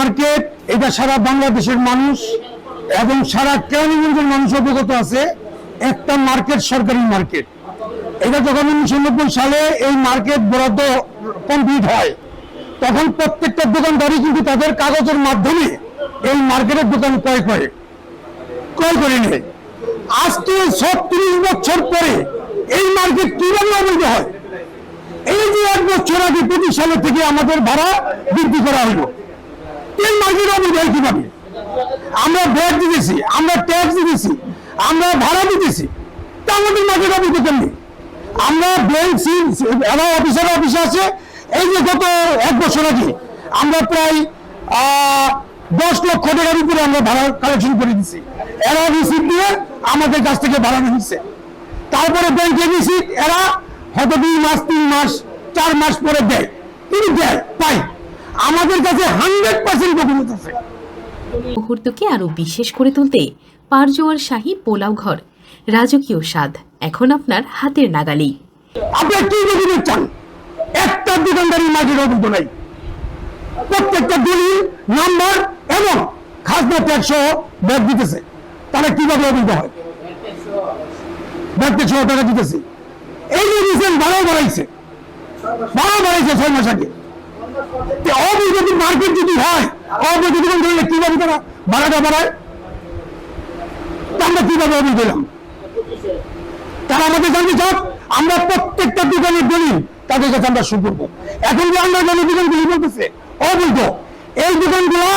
Market এটা সারা বাংলাদেশের মানুষ এবং সারা কেরানীগঞ্জের মানুষ অবগত আছে। একটা মার্কেট সরকারি মার্কেট। এটা যখন 1990 সালে এই মার্কেট বরাদ্দ কমপ্লিট হয় তখন প্রত্যেকটা দোকানদারই কিন্তু তাদের কাগজের মাধ্যমে এই মার্কেটের দোকান ক্রয় করে নেয়। আজকে 36 বছর পরে এই মার্কেট কিভাবে অবৈধ হয়? এই যে 1 বছর আগে 25 সালে থেকে আমাদের ভাড়া বৃদ্ধি করা হলো, এই মার্কেট অবৈধ হয় কিভাবে? আমরা ভ্যাট দিতেছি, আমরা ট্যাক্স দিতেছি, আমরা ভাড়া দিতেছি, তা আমাদের মার্কেট অবৈধ কেমনি? আমরা ব্যাংক অফিসে আছে। এই যে গত 1 বছর আগে আমরা প্রায় 10 লক্ষ টাকার উপরে আমরা ভাড়া কালেকশন করে দিচ্ছি। এরা রিসিপ্ট দিয়ে আমাদের কাছ থেকে ভাড়া নিচ্ছে। তারপরে ব্যাংকে রিসিপ্ট এরা হয়তো 2 মাস 3 মাস 4 মাস পরে দেয়, কিন্তু দেয় পাই আমাদের কাছে 100% ডকুমেন্ট আছে। মুহূর্তকে আরো বিশেষ করে তুলতে পারজোয়ার শাহী পোলাও ঘর, রাজকীয় স্বাদ এখন আপনার হাতের নাগালেই। আপনি কি ডকুমেন্ট চান? একটা দোকানদারি মার্কেট অবৈধ নাই। প্রত্যেকটা দলিল নাম্বার এবং খাজনা ট্যাক্স সহ ব্যাগ দিতেছে। তাহলে কিভাবে অবৈধ হয়? ব্যাগ ট্যাক্স সহ টাকা দিতেছে। এই যে রিসেন্ট ভাড়া বাড়াইছে 6 মাস আগে। অবৈধ মার্কেট যদি হয়, অবৈধ দোকান ধরলে কিভাবে তারা ভাড়াটা বাড়ায়? আমরা কিভাবে অবৈধ দিলাম? তারা আমাদের জানতে চান আমরা প্রত্যেকটা দোকানের দলিল তাদের কাছে আমরা শুরু করবো। এখন যে আমরা জানি দোকানগুলি বলতেছে অবৈধ, এই দোকানগুলো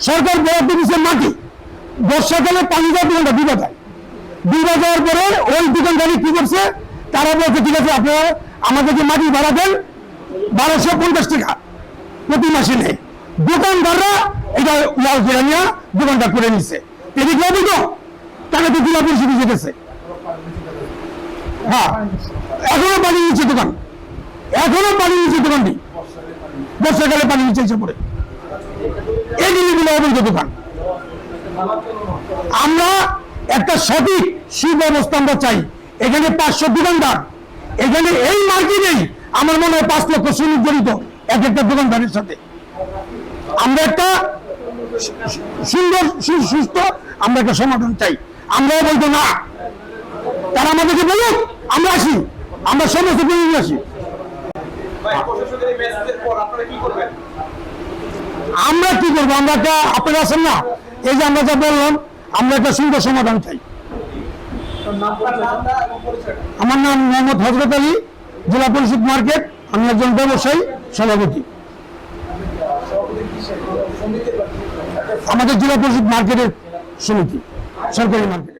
সরকার বরাদ্দ দিচ্ছে মাটি। বর্ষাকালে পানি দেওয়ার দোকানটা ডুবে যায়। ডুবে যাওয়ার পরে ওই দোকানদারি কি করছে? তারা বলছে ঠিক আছে আপনারা আমাদেরকে মাটি ভাড়া দেন 1250 টাকা প্রতি মাসে নেই। দোকানদাররা এটা লাল করে নিয়ে দোকানটা করে নিচ্ছে। এটি কি অবৈধ? তারা তো জেলা পরিষদে যেতেছে। হ্যাঁ, এখনো পানি নিচ্ছে দোকান, এখনো পানি নিচ্ছে দোকানটি। বর্ষাকালে পানি নিচ্ছে এসে পড়ে। এই জিনিসগুলো অবৈধ দোকান। আমরা একটা সঠিক সুব্যবস্থা আমরা চাই। এখানে 500 দোকানদার, এখানে এই মার্কেটেই আমার মনে হয় 5 লক্ষ শ্রমিক জড়িত এক একটা দোকানদারের সাথে। আমরা একটা সুন্দর সুস্থ আমরা একটা সমাধান চাই। আমরাও বলতো না, তারা আমাদেরকে বলুক, আমরা আসি, আমরা সমস্ত দিন আসি। আমরা কি করবো? আমরা একটা আপনারা আছেন না, এই যে আমরা যা বললাম, আমরা একটা সুন্দর সমাধান চাই। আমার নাম মোহাম্মদ হযরত আলী, জেলা পরিষদ মার্কেট। আমি একজন ব্যবসায়ী সভাপতি। আমাদের জেলা পরিষদ মার্কেটের সমিতি, সরকারি মার্কেট।